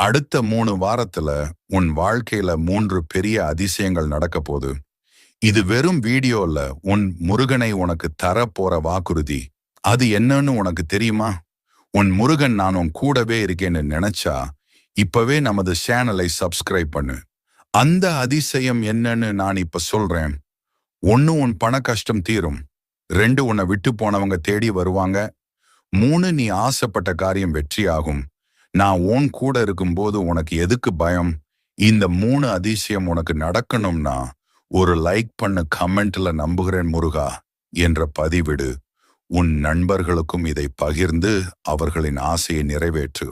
அடுத்த 3 வாரத்துல உன் வாழ்க்கையில 3 பெரிய அதிசயங்கள் நடக்க போகுது. இது வெறும் வீடியோ இல்ல, உன் முருகனை உனக்கு தர போற வாக்குறுதி. அது என்னன்னு உனக்கு தெரியுமா? உன் முருகன் நான் உன் கூடவே இருக்கேன்னு நினைச்சா இப்பவே நமது சேனலை சப்ஸ்கிரைப் பண்ணு. அந்த அதிசயம் என்னன்னு நான் இப்ப சொல்றேன். 1, உன் பண கஷ்டம் தீரும். 2, உன்னை விட்டு போனவங்க தேடி வருவாங்க. 3, நீ ஆசைப்பட்ட காரியம் வெற்றியாகும். நான் உன் கூட இருக்கும்போது உனக்கு எதுக்கு பயம்? இந்த 3 அதிசயம் உனக்கு நடக்கணும்னா ஒரு லைக் பண்ணு, கமெண்ட்ல நம்புகிறேன் முருகா என்ற பதிவிடு. உன் நண்பர்களுக்கும் இதை பகிர்ந்து அவர்களின் ஆசையை நிறைவேற்று.